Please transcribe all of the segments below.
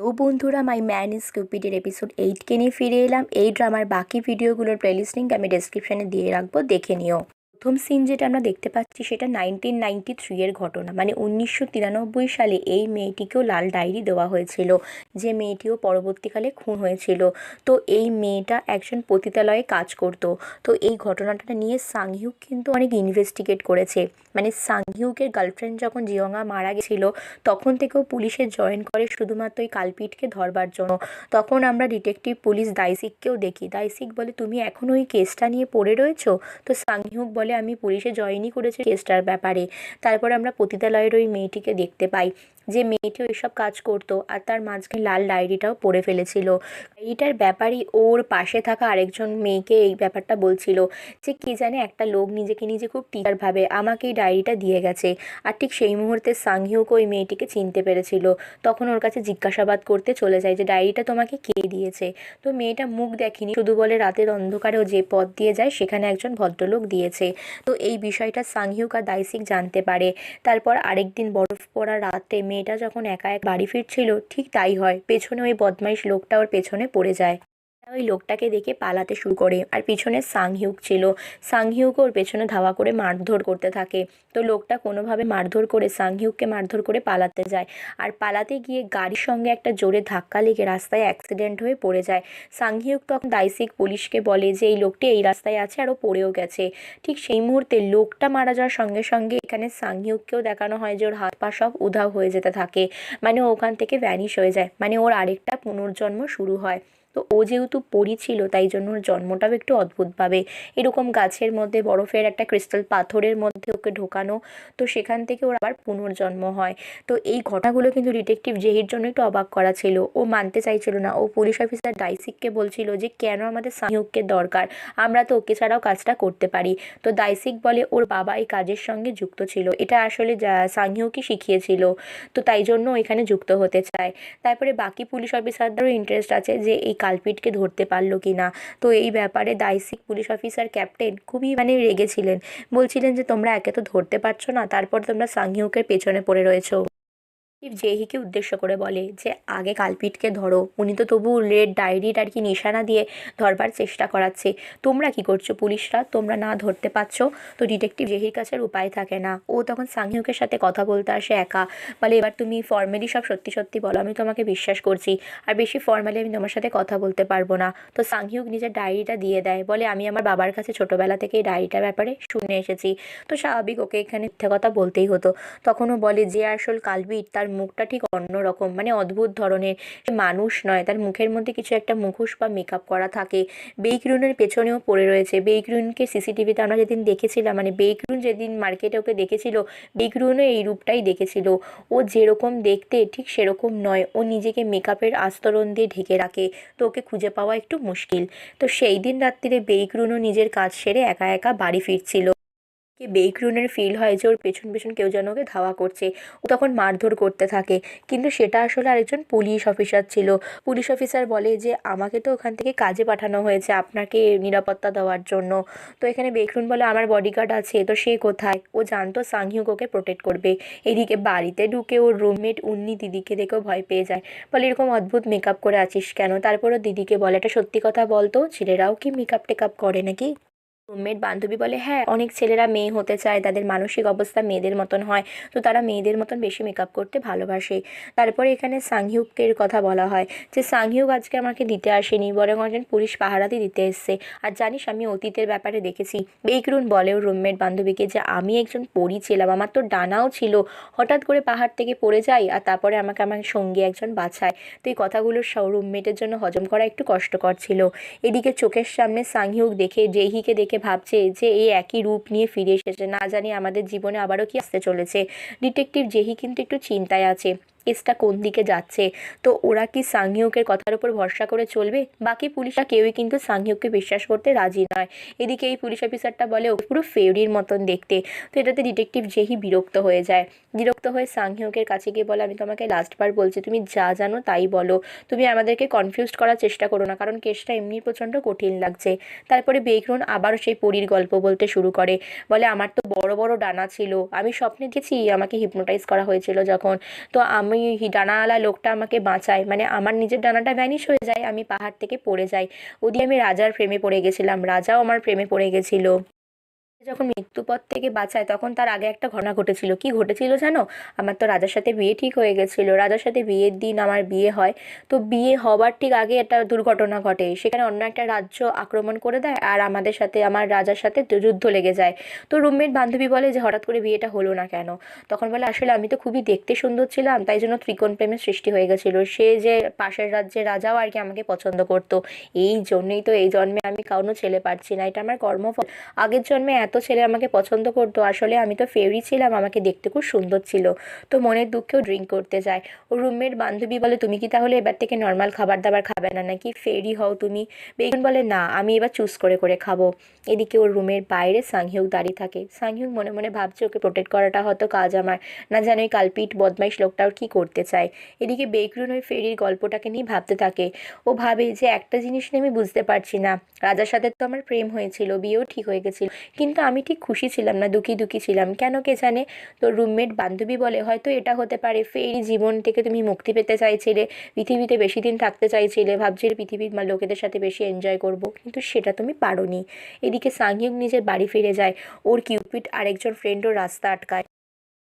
Hello বন্ধুরা, মাই man is কিউপিডের episode 8কে নিয়ে ফিরে এলাম। এই ড্রামার বাকি ভিডিওগুলোর প্লেলিস্ট লিঙ্ক আমি ডেসক্রিপশানে দিয়ে রাখবো, দেখে নিও। প্রথম সিন যেটা আমরা দেখতে পাচ্ছি সেটা 1993 এর ঘটনা, মানে 1993 সালে এই মেয়েটিকেও লাল ডায়েরি দেওয়া হয়েছিল, যে মেয়েটিও পরবর্তীকালে খুন হয়েছিল। তো এই মেয়েটা একজন পতিতালয়ে কাজ করত। তো এই ঘটনাটা নিয়ে সাংহিউক কিন্তু অনেক ইনভেস্টিগেট করেছে। মানে সাংহিউকের গার্লফ্রেন্ড যখন জিয়ংয়া মারা গেছিল, তখন থেকেও পুলিশে জয়েন করে শুধুমাত্র ওই কালপিটকে ধরবার জন্য। তখন আমরা ডিটেকটিভ পুলিশ দাইসিককেও দেখি। দাইসিক বলে, তুমি এখনও ওই কেসটা নিয়ে পড়ে রয়েছো? তো সাংহিউক বলে, আমি পুলিশে জয়েনই করেছি কেসটার ব্যাপারে। তারপর আমরা পতিতালয়ের ওই মেয়েটিকে দেখতে পাই, যে মেয়েটিও এসব কাজ করতো, আর তার মাঝখানে লাল ডায়েরিটাও পড়ে ফেলেছিল। এইটার ব্যাপারই ওর পাশে থাকা আরেকজন মেয়েকে এই ব্যাপারটা বলছিল, যে কি জানে একটা লোক নিজেকে নিজে খুব টিচার ভাবে, আমাকে এই ডায়েরিটা দিয়ে গেছে। আর ঠিক সেই মুহূর্তে সাংহিউক ওই মেয়েটিকে চিনতে পেরেছিল। তখন ওর কাছে জিজ্ঞাসাবাদ করতে চলে যায় যে ডায়েরিটা তোমাকে কে দিয়েছে। তো মেয়েটা মুখ দেখেনি, শুধু বলে রাতের অন্ধকারেও যে পথ দিয়ে যায় সেখানে একজন ভদ্রলোক দিয়েছে। তো এই বিষয়টা সাংহিউক আর দাইসিক জানতে পারে। তারপর আরেকদিন বরফ পড়া রাতে মেয়েটা যখন একা এক বাড়ি ফিরছিল, ঠিক তাই হয়, পেছনে ওই বদমাইশ লোকটা ওর পেছনে পড়ে যায়। ওই লোকটাকে দেখে পালাতে শুরু করে, আর পিছনে সাংহিউক ছিল। সাংহিউক ওর পেছনে ধাওয়া করে মারধর করতে থাকে। তো লোকটা কোনোভাবে মারধর করে সাংহিউককে মারধর করে পালাতে যায়। আর পালাতে গিয়ে গাড়ির সঙ্গে একটা জোরে ধাক্কা লেগে রাস্তায় অ্যাক্সিডেন্ট হয়ে পড়ে যায়। সাংহিউক তখন দাইসিক পুলিশকে বলে যে এই লোকটি এই রাস্তায় আছে আর ও পড়েও গেছে। ঠিক সেই মুহূর্তে লোকটা মারা যাওয়ার সঙ্গে সঙ্গে এখানে সাংহিউককেও দেখানো হয় যে ওর হাত পা সব উধাও হয়ে যেতে থাকে। মানে ও ওখান থেকে ভ্যানিশ হয়ে যায়, মানে ওর আরেকটা পুনর্জন্ম শুরু হয়। তো ও যেহেতু পড়ি ছিল, তাই জন্য ওর জন্মটাও একটু অদ্ভুতভাবে, এরকম গাছের মধ্যে বরফের একটা ক্রিস্টাল পাথরের মধ্যে ওকে ঢোকানো। তো সেখান থেকে ওর আবার পুনর্জন্ম হয়। তো এই ঘটনাগুলো কিন্তু ডিটেকটিভ জেহির জন্য একটু অবাক করা ছিল। ও মানতে চাইছিল না। ও পুলিশ অফিসার দাইসিককে বলছিল যে কেন আমাদের সাংহিউককে দরকার, আমরা তো ওকে ছাড়াও কাজটা করতে পারি। তো দাইসিক বলে ওর বাবা এই কাজের সঙ্গে যুক্ত ছিল, এটা আসলে সাংহিউকই শিখিয়েছিল, তো তাই জন্য এখানে যুক্ত হতে চায়। তারপরে বাকি পুলিশ অফিসারদেরও ইন্টারেস্ট আছে যে এই কালপিটকে ধরতে পারলো কি না। তো এই ব্যাপারে দাইসিক পুলিশ অফিসার ক্যাপ্টেন খুবই মানে রেগেছিলেন। বলছিলেন যে তোমরা একে তো ধরতে পারছো না, তারপর তোমরা সাংহিউকের পেছনে পড়ে রয়েছো। জেহিকে উদ্দেশ্য করে বলে যে আগে কালপিটকে ধরো, উনি তো তবু রেড ডায়েরির আর কি নিশানা দিয়ে ধরবার চেষ্টা করাচ্ছে। তোমরা কি করছো পুলিশরা, তোমরা না ধরতে পারছো? তো ডিটেকটিভ জেহির কাছে আর উপায় থাকে না। ও তখন সাংহিউকের সাথে কথা বলতে আসে একা। বলে এবার তুমি ফর্মালি সব সত্যি সত্যি বলো, আমি তোমাকে বিশ্বাস করছি, আর বেশি ফর্মালি আমি তোমার সাথে কথা বলতে পারবো না। তো সাংহিউক নিজের ডায়েরিটা দিয়ে দেয়, বলে আমি আমার বাবার কাছে ছোটবেলা থেকে এই ডায়েরিটার ব্যাপারে শুনে এসেছি। তো স্বাভাবিক ওকে এখানে মিথ্যে কথা বলতেই হতো। তখনও বলে যে আসল কালপিট তার মুখটা ঠিক অন্যরকম, মানে অদ্ভুত ধরনের, সে মানুষ নয়, তার মুখের মধ্যে কিছু একটা মুখোশ বা মেকআপ করা থাকে। বেইকরুনের পেছনেও পড়ে রয়েছে। বেইকরুনকে সিসিটিভিতে আমরা যেদিন দেখেছিলাম, মানে বেইকরুন যেদিন মার্কেটে ওকে দেখেছিল, বেইকরুনও এই রূপটাই দেখেছিল। ও যেরকম দেখতে ঠিক সেরকম নয়, ও নিজেকে মেকআপের আস্তরণ দিয়ে ঢেকে রাখে। তো ওকে খুঁজে পাওয়া একটু মুশকিল। তো সেই দিন রাত্রিরে বেইকরুনও নিজের কাজ সেরে একা একা বাড়ি ফিরছিল। বেইকরুনের ফিল হয় যে ওর পেছন পেছন কেউ যেন ওকে ধাওয়া করছে। ও তখন মারধর করতে থাকে, কিন্তু সেটা আসলে আরেকজন পুলিশ অফিসার ছিল। পুলিশ অফিসার বলে যে আমাকে তো ওখান থেকে কাজে পাঠানো হয়েছে আপনাকে নিরাপত্তা দেওয়ার জন্য। তো এখানে বেইকরুন বলে আমার বডিগার্ড আছে, তো সে কোথায়? ও জানতো সাংহিউক ওকে প্রোটেক্ট করবে। এদিকে বাড়িতে ঢুকে ওর রুমমেট উন্নি দিদিকে দেখেও ভয় পেয়ে যায়। বলে এরকম অদ্ভুত মেকআপ করে আছিস কেন? তারপরও দিদিকে বলে একটা সত্যি কথা বলতো, ছেলেরাও কি মেকআপ টেকআপ করে নাকি? রুমমেট বান্ধবী বলে, হ্যাঁ, অনেক ছেলেরা মেয়ে হতে চায়, তাদের মানসিক অবস্থা মেয়েদের মতন হয়, তো তারা মেয়েদের মতন বেশি মেকআপ করতে ভালোবাসে। তারপরে এখানে সাংহিউকের কথা বলা হয় যে সাংহিউক আজকে আমাকে দিতে আসেনি, বরং একজন পুলিশ পাহারাতে দিতে এসছে। আর জানিস আমি অতীতের ব্যাপারে দেখেছি। বেইকরুন বলে ওর রুমমেট বান্ধবীকে যে আমি একজন পরী ছিলাম, আমার তো ডানাও ছিল, হঠাৎ করে পাহাড় থেকে পড়ে যাই আর তারপরে আমাকে আমার সঙ্গী একজন বাঁচায়। তো এই কথাগুলো রুমমেটের জন্য হজম করা একটু কষ্টকর ছিল। এদিকে চোখের সামনে সাংহিউক দেখে জেহিকে দেখে ভাবছে যে এই একই রূপ নিয়ে ফিরে এসেছে, না জানি আমাদের জীবনে আবারও কি আসতে চলেছে। ডিটেকটিভ জেহি কিন্তু একটু চিন্তায় আছে, কেসটা কোন দিকে যাচ্ছে। তো ওরা কি সাংহিউকের কথার উপর ভরসা করে চলবে? বাকি পুলিশরা কেউই কিন্তু সাংহিউককে বিশ্বাস করতে রাজি নয়। এদিকে এই পুলিশ অফিসারটা বলে ও পুরো ফেউরির মতন দেখতে। তো এটাতে ডিটেকটিভ জেহি বিরক্ত হয়ে যায়। বিরক্ত হয়ে সাংহিউকের কাছে গিয়ে বলে আমি তোমাকে লাস্টবার বলছি, তুমি যা জানো তাই বলো, তুমি আমাদেরকে কনফিউজড করার চেষ্টা করো না, কারণ কেসটা এমনি প্রচণ্ড কঠিন লাগছে। তারপরে বেইকরুন আবারও সেই পরীর গল্প বলতে শুরু করে। বলে আমার তো বড় বড় ডানা ছিল, আমি স্বপ্নে দেখেছি আমাকে হিপনোটাইজ করা হয়েছিল যখন। তো আমি ওই ডানাওয়ালা লোকটা আমাকে বাঁচায়, মানে আমার নিজের ডানাটা ভ্যানিশ হয়ে যায়, আমি পাহাড় থেকে পড়ে যাই। ওদিকে আমি রাজার প্রেমে পড়ে গেছিলাম, রাজাও আমার প্রেমে পড়ে গেছিল। যখন মৃত্যুপথ থেকে বাঁচায় তখন তার আগে একটা ঘটনা ঘটেছিল। কি ঘটেছিল জানো? আমার তো রাজার সাথে বিয়ে ঠিক হয়ে গেছিল, রাজার সাথে বিয়ের দিন আমার বিয়ে হয়। তো বিয়ে হবার ঠিক আগে একটা দুর্ঘটনা ঘটে, সেখানে অন্য একটা রাজ্য আক্রমণ করে দেয় আর আমাদের সাথে, আমার রাজার সাথে যুদ্ধ লেগে যায়। তো রুমমেট বান্ধবী বলে যে হঠাৎ করে বিয়েটা হলো না কেন? তখন বলে আসলে আমি তো খুবই দেখতে সুন্দর ছিলাম, তাই জন্য ত্রিকোণ প্রেমের সৃষ্টি হয়ে গেছিল। সে যে পাশের রাজ্যের রাজাও আর কি আমাকে পছন্দ করতো, এই জন্যই তো এই জন্মে আমি কাউনো ছেলে পাচ্ছি না, এটা আমার কর্মফল। আগের জন্মে এত ছেলে আমাকে পছন্দ করতো, আসলে আমি তো ফেরি ছিলাম, আমাকে দেখতে খুব সুন্দর ছিল। তো মনের দুঃখেও ড্রিঙ্ক করতে যায়। ও রুমমেট বান্ধবী বলে তুমি কি তাহলে এবার থেকে নর্মাল খাবার দাবার খাবে না নাকি, ফেরি হও তুমি? বেগুন বলে না, আমি এবার চুজ করে করে খাবো। এদিকে ওর রুমের বাইরে সাংহিউক দাঁড়িয়ে থাকে। সাংহিউক মনে মনে ভাবছে ওকে প্রোটেক্ট করাটা হয়তো কাজ আমার, না জানো ওই কালপিট বদমাইশ লোকটা ওর কী করতে চায়। এদিকে বেকরুন ওই ফেরির গল্পটাকে নিয়ে ভাবতে থাকে। ও ভাবে যে একটা জিনিস নিয়ে আমি বুঝতে পারছি না, রাজার সাথে তো আমার প্রেম হয়েছিল, বিয়েও ঠিক হয়ে গেছিল, কিন্তু আমি ঠিক খুশি ছিলাম না, দুঃখী দুঃখী ছিলাম কেন কে জানে। তো রুমমেট বান্ধবী বলে হয়তো এটা হতে পারে ফেরি জীবন থেকে তুমি মুক্তি পেতে চাইছিলে, পৃথিবীতে বেশি দিন থাকতে চাইছিলে, ভাবছিলে পৃথিবীর লোকেদের সাথে বেশি এনজয় করব, কিন্তু সেটা তুমি পারোনি। এদিকে সাংহিউক নিজের বাড়ি ফিরে যায়। ওর কিউপিড আরেকজন ফ্রেন্ডও রাস্তা আটকায়।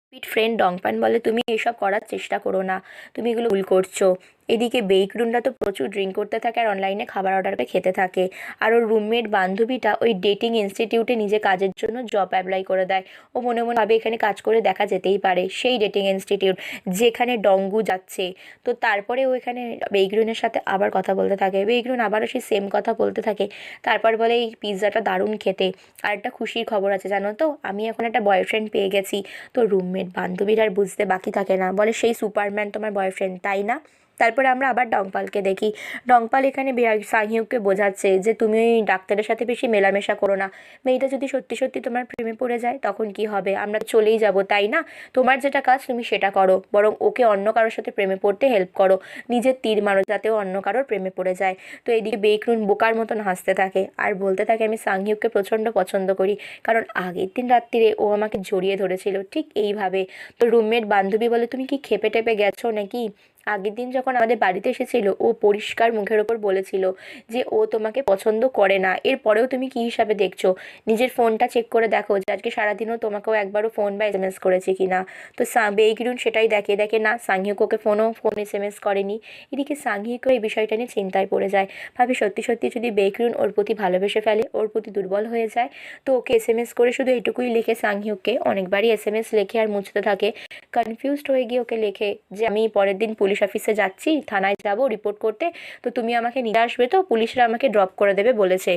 কিউপিড ফ্রেন্ড ডংপান বলে তুমি এসব করার চেষ্টা করো না, তুমি এগুলো ভুল করছো। এদিকে বেইকরুনরা তো প্রচুর ড্রিঙ্ক করতে থাকে আর অনলাইনে খাবার অর্ডার করে খেতে থাকে। আর ওর রুমমেট বান্ধবীটা ওই ডেটিং ইনস্টিটিউটে নিজে কাজের জন্য জব অ্যাপ্লাই করে দেয়। ও মনে মনে ভাবে এখানে কাজ করে দেখা যেতেই পারে, সেই ডেটিং ইনস্টিটিউট যেখানে ডঙ্গু যাচ্ছে। তো তারপরে ও এখানে বেইকরুনের সাথে আবার কথা বলতে থাকে, বেইকরুন আবারও সেই সেম কথা বলতে থাকে। তারপর বলে এই পিৎজাটা দারুণ খেতে, আর একটা খুশির খবর আছে জানো তো, আমি এখন একটা বয়ফ্রেন্ড পেয়ে গেছি। তো রুমমেট বান্ধবীর আর বুঝতে বাকি থাকে না, বলে সেই সুপারম্যান তোমার বয়ফ্রেন্ড তাই না? তারপরে আমরা আবার ডংপালকে দেখি। ডংপাল এখানে সাংহিউককে বোঝাচ্ছে যে তুমি ওই ডাক্তারের সাথে বেশি মেলামেশা করো না, মেয়েটা যদি সত্যি সত্যি তোমার প্রেমে পড়ে যায় তখন কি হবে, আমরা চলেই যাব তাই না? তোমার যেটা কাজ তুমি সেটা করো, বরং ওকে অন্য কারোর সাথে প্রেমে পড়তে হেল্প করো, নিজের তীর মারো যাতে ও অন্য কারোর প্রেমে পড়ে যায়। তো এদিকে বেকরুন বোকার মতন হাসতে থাকে আর বলতে থাকে আমি সাংহিউককে প্রচণ্ড পছন্দ করি, কারণ আগের দিন রাত্রিরে ও আমাকে জড়িয়ে ধরেছিল ঠিক এইভাবে। তো রুমমেট বান্ধবী বলে তুমি কি খেপে টেপে গেছো নাকি? আগের দিন যখন আমাদের বাড়িতে এসেছিল ও পরিষ্কার মুখের ওপর বলেছিল যে ও তোমাকে পছন্দ করে না, এরপরেও তুমি কি হিসাবে দেখছো? নিজের ফোনটা চেক করে দেখো যে আজকে সারাদিনও তোমাকেও একবারও ফোন বা এসএমএস করেছে কিনা। তো বেইকিরুন সেটাই দেখে, দেখে না সাংহিক ওকে ফোন এসএমএস করেনি। এদিকে সাংহিকও এই বিষয়টা নিয়ে চিন্তায় পড়ে যায়, ভাবি সত্যি সত্যি যদি বেইকিরুন ওর প্রতি ভালোবেসে ফেলে, ওর প্রতি দুর্বল হয়ে যায়, তো ওকে এসএমএস করে শুধু এটুকুই লিখে সাংহিককে অনেকবারই এসএমএস লেখে আর মুছতে থাকে। কনফিউজড হয়ে গিয়ে ওকে লেখে যে আমি পরের দিন পুলিশ অফিসে যাচ্ছি, থানায় যাব রিপোর্ট করতে, তো তুমি আমাকে নিতে আসবে, তো পুলিশরা আমাকে ড্রপ করে দেবে বলেছে।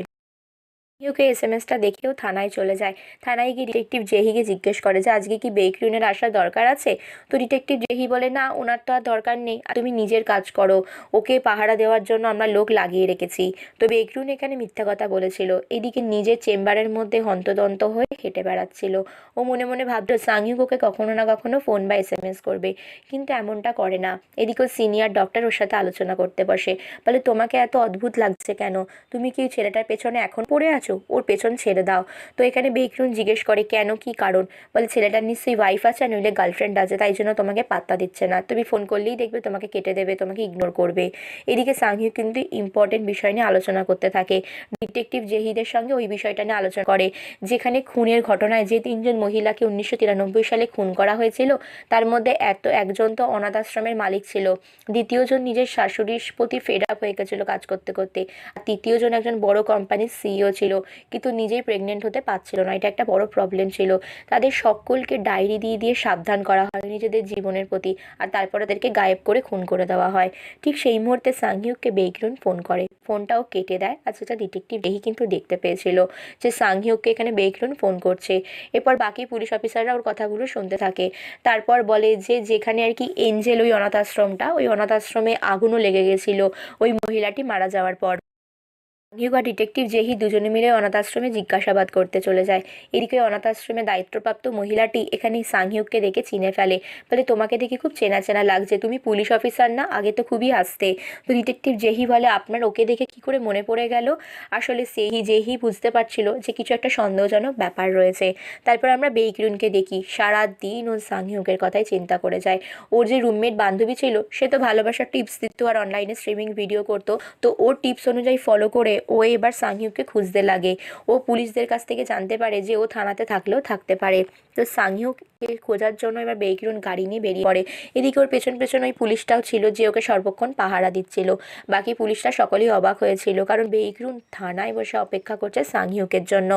ওকে এসএমএসটা দেখেও থানায় চলে যায়। থানায় গিয়ে ডিটেকটিভ জেহিকে জিজ্ঞেস করে যে আজকে কি বেকরুনের আসার দরকার আছে? তো ডিটেকটিভ জেহি বলে না, ওনার তো আর দরকার নেই, আর তুমি নিজের কাজ করো, ওকে পাহারা দেওয়ার জন্য আমরা লোক লাগিয়ে রেখেছি। তো বেকরুন এখানে মিথ্যা কথা বলেছিল। এদিকে নিজের চেম্বারের মধ্যে হন্তদন্ত হয়ে হেঁটে বেড়াচ্ছিল। ও মনে মনে ভাবতো সাংহিক ওকে কখনো না কখনো ফোন বা এসএমএস করবে, কিন্তু এমনটা করে না। এদিকে সিনিয়র ডক্টর ওর সাথে আলোচনা করতে বসে, বলে তোমাকে এত অদ্ভুত লাগছে কেন? তুমি কি ছেলেটার পেছনে এখন পড়ে আছো? ওর পেছন ছেড়ে দাও। তো এখানে বেকরুন জিজ্ঞেস করে কেন, কি কারণ? বলে ছেলেটার নিশ্চয়ই ওয়াইফ আছে নইলে গার্লফ্রেন্ড আছে, তাই জন্য তোমাকে পাত্তা দিচ্ছে না, তুমি ফোন করলেই দেখবে তোমাকে কেটে দেবে, তোমাকে ইগনোর করবে। এদিকে সাংহিক কিন্তু ইম্পর্টেন্ট বিষয় নিয়ে আলোচনা করতে থাকে। ডিটেকটিভ জেহিদের সঙ্গে ওই বিষয়টা নিয়ে আলোচনা করে যেখানে খুনের ঘটনায় যে তিনজন মহিলাকে 1993 সালে খুন করা হয়েছিল, তার মধ্যে একজন তো অনাথ আশ্রমের মালিক ছিল, দ্বিতীয়জন নিজের শাশুড়ির প্রতি ফেড আপ হয়ে গেছিলো কাজ করতে করতে, আর তৃতীয়জন একজন বড় কোম্পানির সিইও ছিল, কিন্তু নিজেই প্রেগনেন্ট হতে পারছিল না, এটা একটা বড় প্রবলেম ছিল। তাদের সকলকে ডায়েরি দিয়ে দিয়ে সাবধান করা হয় নিজেদের জীবনের প্রতি, আর তারপর তাদেরকে গায়েব করে খুন করে দেওয়া হয়। ঠিক সেই মুহূর্তে সাংহিউককে বেকরুন ফোন করে, ফোনটাও কেটে দেয়, আর সেটা ডিটেকটিভ রেহি কিন্তু দেখতে পেয়েছিল যে সাংহিউককে এখানে বেকরুন ফোন করছে। এরপর বাকি পুলিশ অফিসাররা ওর কথাগুলো শুনতে থাকে। তারপর বলে যে যেখানে আর কি এঞ্জেল ওই অনাথ আশ্রমটা, ওই অনাথ আশ্রমে আগুনও লেগে গেছিল ওই মহিলাটি মারা যাওয়ার পর। সাংহিক আর ডিটেকটিভ জেহি দুজনে মিলে অনাথ আশ্রমে জিজ্ঞাসাবাদ করতে চলে যায়। এদিকে অনাথ আশ্রমে দায়িত্বপ্রাপ্ত মহিলাটি এখানে সাংহিককে দেখে চিনে ফেলে, বলে তোমাকে দেখে খুব চেনা চেনা লাগছে, তুমি পুলিশ অফিসার না? আগে তো খুবই হাসতে। তো ডিটেকটিভ জেহি বলে আপনার ওকে দেখে কি করে মনে পড়ে গেল? আসলে জেহি বুঝতে পারছিল যে কিছু একটা সন্দেহজনক ব্যাপার রয়েছে। তারপর আমরা বেইকরুনকে দেখি সারা দিন ও সাংহিকের কথাই চিন্তা করে যায়। ওর যে রুমমেট বান্ধবী ছিল সে তো ভালোবাসার টিপস দিত আর অনলাইনে স্ট্রিমিং ভিডিও করতো, তো ওর টিপস অনুযায়ী ফলো করে ও এবার সাংহিউককে খুঁজতে লাগে। ও পুলিশদের কাছ থেকে জানতে পারে যে ও থানাতে থাকলেও থাকতে পারে। তো সাংহিউককে খোঁজার জন্য এবার বেইকরুন গাড়ি নিয়ে বেরিয়ে পড়ে। এদিকে ওর পেছন পেছন ওই পুলিশটাও ছিল যে ওকে সর্বক্ষণ পাহারা দিচ্ছিল। বাকি পুলিশরা সকলেই অবাক হয়েছিল, কারণ বেইকরুন থানায় বসে অপেক্ষা করছে সাংহিউকের জন্য।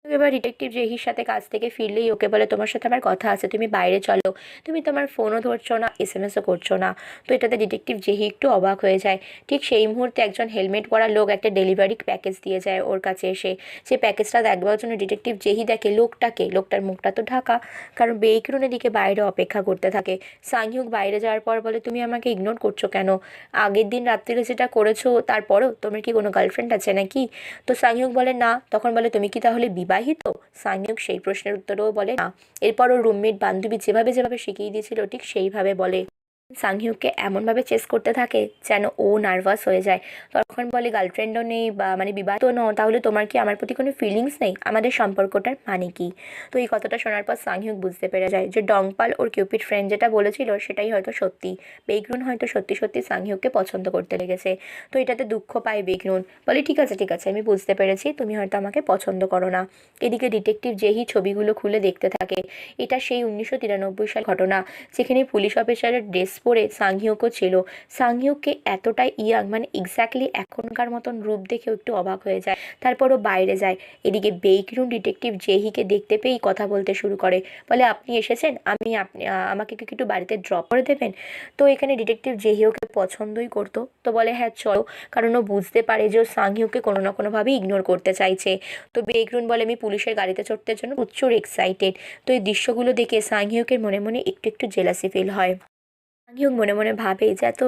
এবার ডিটেকটিভ জেহির সাথে কাজ থেকে ফিরলেই ওকে বলে তোমার সাথে আমার কথা আছে, তুমি বাইরে চলো। তুমি তোমার ফোনও ধরছো না, এসএমএসও করছো না। তো এটাতে ডিটেকটিভ জেহি একটু অবাক হয়ে যায়। ঠিক সেই মুহূর্তে একজন হেলমেট পরা লোক একটা ডেলিভারি প্যাকেজ দিয়ে যায় ওর কাছে এসে। সেই প্যাকেজটা দেখবার জন্য ডিটেকটিভ জেহি দেখে লোকটার মুখটা তো ঢাকা, কারণ বেইকরুনের দিকে বাইরে অপেক্ষা করতে থাকে। সাংহিউক বাইরে যাওয়ার পর বলে তুমি আমাকে ইগনোর করছো কেন? আগের দিন রাত্রিরে যেটা করেছো তারপরও তোমার কি কোনো গার্লফ্রেন্ড আছে নাকি? তো সাংহিউক বলে না। তখন বলে তুমি কি তাহলে বিবাহিত? সাংহিউক সেই প্রশ্নের উত্তরেও বলে না। এরপর ওর রুমমেট বান্ধবী যেভাবে যেভাবে শিখিয়ে দিয়েছিল ঠিক সেইভাবে বলে। সাংহিউককে এমনভাবে চেস করতে থাকে যেন ও নার্ভাস হয়ে যায়। তখন বলে গার্লফ্রেন্ডও নেই বা মানে বিবাহিত নও, তাহলে তোমার কি আমার প্রতি কোনো ফিলিংস নেই? আমাদের সম্পর্কটার মানে কি? তো এই কথাটা শোনার পর সাংহিউক বুঝতে পেরে যায় যে ডংপাল ওর কিউপিড ফ্রেন্ড যেটা বলেছিল সেটাই হয়তো সত্যি। বেইকরুন হয়তো সত্যি সত্যি সাংহিউককে পছন্দ করতে লেগেছে। তো এটাতে দুঃখ পায় বেইকরুন, বলে ঠিক আছে আমি বুঝতে পেরেছি, তুমি হয়তো আমাকে পছন্দ করো না। এদিকে ডিটেকটিভ জেহি ছবিগুলো খুলে দেখতে থাকে। এটা সেই 1993 সাল ঘটনা, যেখানে পুলিশ অফিসারের ড্রেস পরে সাংহিউকও ছিল। সাংহিউককে এতটাই ইয়াং মানে এক্স্যাক্টলি এখনকার মতন রূপ দেখেও একটু অবাক হয়ে যায়। তারপরও বাইরে যায়। এদিকে বেইকরুন ডিটেকটিভ জেহিকে দেখতে পেয়েই কথা বলতে শুরু করে, বলে আপনি এসেছেন, আমাকে কি একটু বাড়িতে ড্রপ করে দেবেন? তো এখানে ডিটেকটিভ জেহি ওকে পছন্দই করতো, তো বলে হ্যাঁ চলো, কারণ ও বুঝতে পারে যে ও সাংহিউককে কোনো না কোনোভাবে ইগনোর করতে চাইছে। তো বেইকরুন বলে আমি পুলিশের গাড়িতে চড়তে জন্য প্রচুর এক্সাইটেড। তো এই দৃশ্যগুলো দেখে সাংহিউকের মনে মনে একটু একটু জেলাসি ফিল হয়। সাংহিউক মনে মনে ভাবে যে এত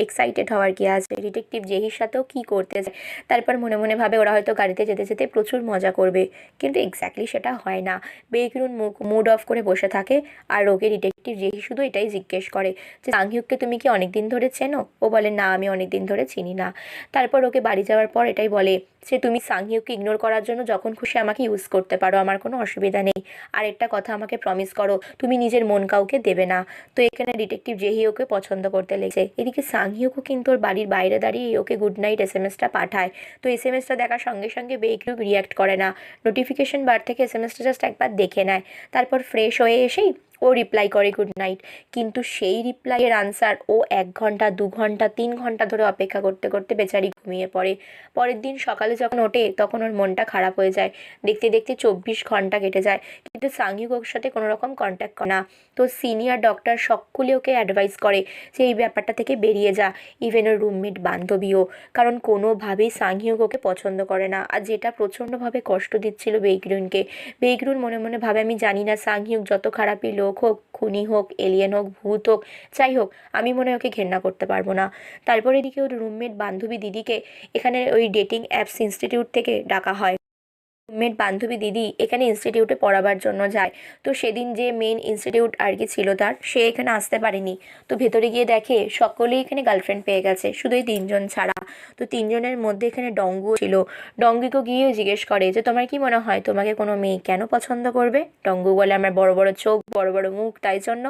এক্সাইটেড হওয়ার কি আছে, ডিটেকটিভ জেহির সাথেও কি করতে যায়। তারপর মনে মনে ভাবে ওরা হয়তো গাড়িতে যেতে যেতে প্রচুর মজা করবে, কিন্তু এক্স্যাক্টলি সেটা হয় না। বেইকরুন মুড অফ করে বসে থাকে, আর ওকে ডিটেকটিভ জেহি শুধু এটাই জিজ্ঞেস করে যে সাংহিউককে তুমি কি অনেক দিন ধরে চেনো? ও বলে না, আমি অনেক দিন ধরে চিনি না। তারপর ওকে বাড়ি যাওয়ার পর এটাই বলে যে তুমি সাংহিউককে ইগনোর করার জন্য যখন খুশি আমাকে ইউজ করতে পারো, আমার কোনো অসুবিধা নেই। আর একটা কথা আমাকে প্রমিস করো, তুমি নিজের মন কাউকে দেবে না। তো এখানে ডিটেকটিভ জেহি ওকে পছন্দ করতে লেগেছে। এদিকে সাংহিউকও কিন্তু ওর বাড়ির বাইরে দাঁড়িয়ে ওকে গুড নাইট এসএমএসটা পাঠায়। তো এসএমএসটা দেখার সঙ্গে সঙ্গে বেইকরুন রিয়াক্ট করে না, নোটিফিকেশন বার থেকে এসএমএসটা জাস্ট একবার দেখে নেয়। তারপর ফ্রেশ হয়ে এসেই ও রিপ্লাই করে গুড নাইট। কিন্তু সেই রিপ্লাইয়ের আনসার ও 1 ঘন্টা 2 ঘন্টা 3 ঘন্টা ধরে অপেক্ষা করতে করতে বেচারি ঘুমিয়ে পড়ে। পরের দিন সকালে যখন ওঠে তখন ওর মনটা খারাপ হয়ে যায়। দেখতে দেখতে 24 ঘন্টা কেটে যায়, কিন্তু সাংহিক ওর সাথে কোনো রকম কন্ট্যাক্ট করে না। তো সিনিয়র ডক্টর সকলে ওকে অ্যাডভাইস করে যে এই ব্যাপারটা থেকে বেরিয়ে যা, ইভেন ওর রুমমেট বান্ধবীও, কারণ কোনোভাবেই সাংহিউক ওকে পছন্দ করে না। আর যেটা প্রচণ্ডভাবে কষ্ট দিচ্ছিল বেইকরুনকে। বেইকরুন মনে মনে ভাবে আমি জানি না সাংহিউক যত খারাপই লোক হোক, খুনি হোক, এলিয়েন হোক, ভূত হোক, যাই হোক, আমি মনে হয় ওকে ঘেন্না করতে পারবো না। তারপর এদিকে ওর রুমমেট বান্ধবী দিদিকে এখানে ওই ডেটিং অ্যাপস ইনস্টিটিউট থেকে ডাকা হয়। রুমমেট বান্ধবী দিদি এখানে ইনস্টিটিউটে পড়াবার জন্য যায়। তো সেদিন যে মেন ইনস্টিটিউট আর কি ছিল তার, সে এখানে আসতে পারেনি। তো ভেতরে গিয়ে দেখে সকলেই এখানে গার্লফ্রেন্ড পেয়ে গেছে, শুধু এই 3জন ছাড়া। তো 3জনের মধ্যে এখানে ডঙ্গুও ছিল। ডঙ্গুকে গিয়েও জিজ্ঞেস করে যে তোমার কি মনে হয় তোমাকে কোনো মেয়ে কেন পছন্দ করবে? ডঙ্গু বলে আমার বড় বড় চোখ, বড় বড় মুখ, তাই জন্য।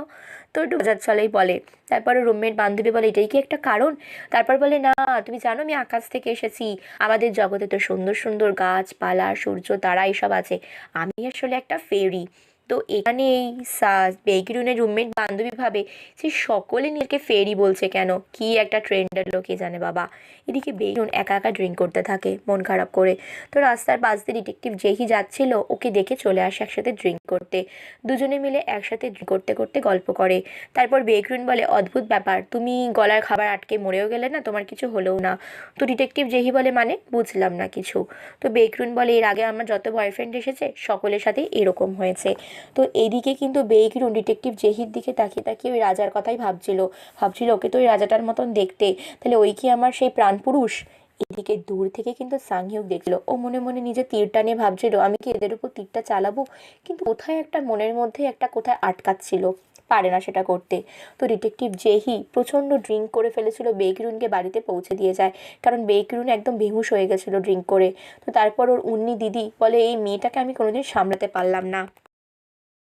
তো একটু মজার ছলেই বলে। তারপরে রুমমেট বান্ধবী বলে এটাই কি একটা কারণ? তারপর বলে না, তুমি জানো আমি আকাশ থেকে এসেছি, আমাদের জগতে তো সুন্দর সুন্দর গাছপালা, সূর্য, তারা এসব আছে, আমি আসলে একটা ফেরি। তো এখানে এই বেগরুনের রুমমেট বান্ধবী ভাবে যে সকলে নিজেকে ফেরি বলছে কেন, কি একটা ট্রেন্ডের লোকে জানে বাবা। এদিকে বেগরুন একা একা ড্রিঙ্ক করতে থাকে মন খারাপ করে। তো রাস্তার পাশ দিয়ে ডিটেকটিভ যেই যাচ্ছিল ওকে দেখে চলে আসে একসাথে ড্রিঙ্ক করতে। দুজনে মিলে একসাথে drink করতে করতে গল্প করে। তারপর বেগরুন বলে অদ্ভুত ব্যাপার, তুমি গলার খাবার আটকে মরেও গেলে না, তোমার কিছু হলেও না। তো ডিটেকটিভ যেই বলে মানে বুঝলাম না কিছু। তো বেকরুন বলে এর আগে আমার যত বয়ফ্রেন্ড এসেছে সকলের সাথে এরকম হয়েছে। তো এইদিকে কিন্তু বেকরুন ডিটেকটিভ জেহির দিকে তাকিয়ে তাকিয়ে ওই রাজার কথাই ভাবছিল। ওকে তো ওই রাজাটার মতন দেখতে, তাহলে ওই কি আমার সেই প্রাণপুরুষ? এদিকে দূর থেকে কিন্তু সাংহিউক দেখছিল, ও মনে মনে নিজের তীরটা নিয়ে ভাবছিল আমি কি এদের উপর তীরটা চালাবো, কিন্তু কোথায় একটা মনের মধ্যে একটা কোথায় আটকাচ্ছিল, পারে না সেটা করতে। তো ডিটেকটিভ জেহি প্রচণ্ড ড্রিঙ্ক করে ফেলেছিল, বেকরুনকে বাড়িতে পৌঁছে দিয়ে যায়, কারণ বেকরুন একদম বেহুশ হয়ে গেছিলো ড্রিঙ্ক করে। তো তারপর ওর উন্নি দিদি বলে এই মেয়েটাকে আমি কোনোদিন সামলাতে পারলাম না।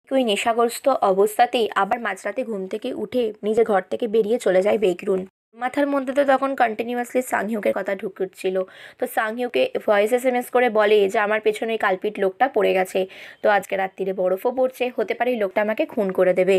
ওই নেশাগ্রস্ত অবস্থাতেই আবার মাঝরাতে ঘুম থেকে উঠে নিজের ঘর থেকে বেরিয়ে চলে যায় বেকরুন। মাথার মধ্যে তো তখন কন্টিনিউয়াসলি সাংহিউকের কথা ঢুকছিল। তো সাংহিউকে ভয়েস এসএমএস করে বলে যে আমার পেছনে ওই কালপিট লোকটা পড়ে গেছে, তো আজকে রাত্রিরে বরফও পড়ছে, হতে পারে এই লোকটা আমাকে খুন করে দেবে।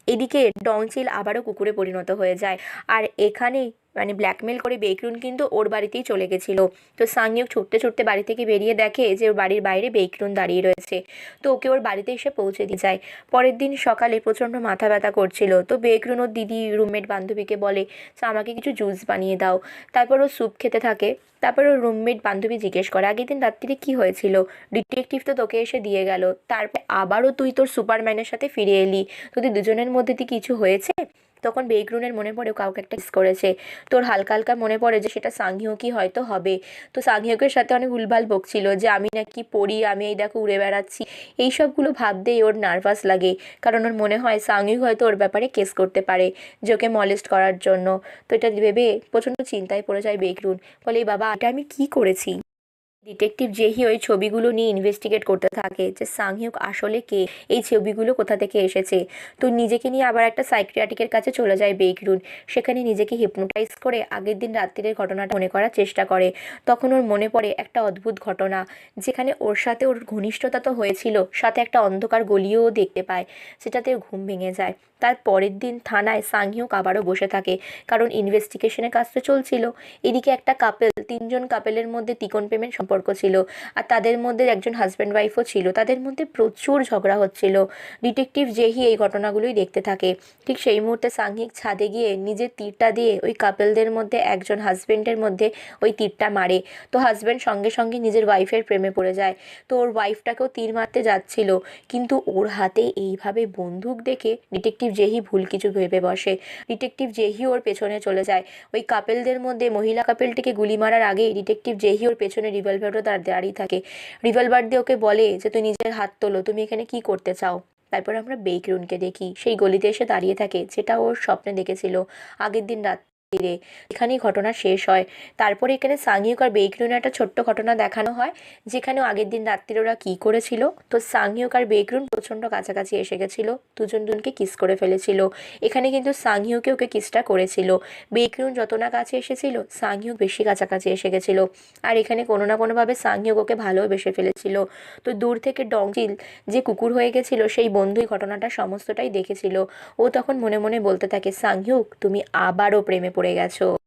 এদিকে ডংচিল আবারও কুকুরে পরিণত হয়ে যায়, আর এখানেই মানে ব্ল্যাকমেল করে বেকরুন কিন্তু ওর বাড়িতেই চলে গেছিলো। তো সাংইউক ছুটতে ছুটতে বাড়ি থেকে বেরিয়ে দেখে যে ওর বাড়ির বাইরে বেকরুন দাঁড়িয়ে রয়েছে। তো ওকে ওর বাড়িতে এসে পৌঁছে দিয়ে যায়। পরের দিন সকালে প্রচণ্ড মাথা ব্যথা করছিল, তো বেকরুন ওর দিদি রুমমেট বান্ধবীকে বলে যে আমাকে কিছু জুস বানিয়ে দাও। তারপর ও স্যুপ খেতে থাকে। তারপর ওর রুমমেট বান্ধবী জিজ্ঞেস করে আগের দিন রাত্রিরে কী হয়েছিল, ডিটেকটিভ তো তোকে এসে দিয়ে গেল, তারপর আবারও তুই তোর সুপারম্যানের সাথে ফিরে এলি, তোদের দুজনের মধ্যে কি কিছু হয়েছে? তখন বেকরুনের মনে পড়ে কাউকে একটা কিস করেছে। তোর হালকা হালকা মনে পড়ে যে সেটা সাংহিউকই হয়তো হবে। তো সাংহিউকের সাথে অনেক ভুলভাল বকছিল যে আমি নাকি পড়ি, আমি এই দেখো উড়ে বেড়াচ্ছি। এই সবগুলো ভাবতেই ওর নার্ভাস লাগে, কারণ ওর মনে হয় সাংহিউক হয়তো ওর ব্যাপারে কেস করতে পারে যে ওকে মলেস্ট করার জন্য। তো এটা ভেবে প্রচণ্ড চিন্তায় পড়ে যায় বেকরুন, বলে এই বাবা এটা আমি কি করেছি। ডিটেকটিভ জেহি ওই ছবিগুলো নিয়ে ইনভেস্টিগেট করতে থাকে যে সাংহিউক আসলে কে, এই ছবিগুলো কোথা থেকে এসেছে। তো নিজেকে নিয়ে আবার একটা সাইকিয়াট্রিকের কাছে চলে যায় বেকরুন। সেখানে নিজেকে হিপনোটাইজ করে আগের দিন রাত্রির ঘটনাটা মনে করার চেষ্টা করে। তখন ওর মনে পড়ে একটা অদ্ভুত ঘটনা, যেখানে ওর সাথে ওর ঘনিষ্ঠতা তো হয়েছিল, সাথে একটা অন্ধকার গলিও দেখতে পায়, সেটাতে ওর ঘুম ভেঙে যায়। তার পরের দিন থানায় সাংহিউক আবারও বসে থাকে, কারণ ইনভেস্টিগেশনের কাজ তো চলছিল। এদিকে একটা কাপেল, তিনজন কাপেলের মধ্যে তিকোন প্রেমের সম্পর্ক ছিল, আর তাদের মধ্যে একজন হাজব্যান্ড ওয়াইফও ছিল, তাদের মধ্যে প্রচুর ঝগড়া হচ্ছিল। ডিটেকটিভ জেহি এই ঘটনাগুলোই দেখতে থাকে। ঠিক সেই মুহূর্তে সাংহিক ছাদে গিয়ে নিজের তীরটা দিয়ে ওই কাপেলদের মধ্যে একজন হাজব্যান্ডের মধ্যে ওই তীরটা মারে। তো হাজব্যান্ড সঙ্গে সঙ্গে নিজের ওয়াইফের প্রেমে পড়ে যায়। তো ওর ওয়াইফটাকেও তীর মারতে যাচ্ছিল, কিন্তু ওর হাতে এইভাবে বন্দুক দেখে ডিটেকটিভ জেহি ভুল কিছু ভেবে বসে। ডিটেকটিভ জেহি ওর পেছনে চলে যায়। ওই কাপেলদের মধ্যে মহিলা কাপেলটিকে গুলি মারার আগেই ডিটেকটিভ জেহি ওর পেছনে রিভলভারও তার দাঁড়িয়ে থাকে। রিভলভার দিয়ে ওকে বলে যে তুই নিজের হাত তোলো, তুমি এখানে কি করতে চাও। তারপর আমরা বেকরুনকে দেখি সেই গলিতে এসে দাঁড়িয়ে থাকে, যেটা ওর স্বপ্নে দেখেছিল আগের দিন রাত্রিরে। এখানেই ঘটনা শেষ হয়। তারপরে এখানে সাংহিউক আর বেকরুনের একটা ছোট্ট ঘটনা দেখানো হয়, যেখানেও আগের দিন রাত্রিরে ওরা কী করেছিল। তো সাংহিউক আর বেকরুন প্রচণ্ড কাছাকাছি এসে গেছিলো, দুজন দুজনকে কিস করে ফেলেছিল। এখানে কিন্তু সাংহিউকে ওকে কিসটা করেছিল, বেকরুন যত না কাছে এসেছিল সাংহিউক বেশি কাছাকাছি এসে গেছিলো। আর এখানে কোনো না কোনোভাবে সাংহিউক ওকে ভালোবেসে ফেলেছিল। তো দূর থেকে ডংচিল যে কুকুর হয়ে গেছিল সেই বন্ধুই ঘটনাটা সমস্তটাই দেখেছিল। ও তখন মনে মনে বলতে থাকে সাংহিউক তুমি আবারও প্রেমে পড়ে গেছো।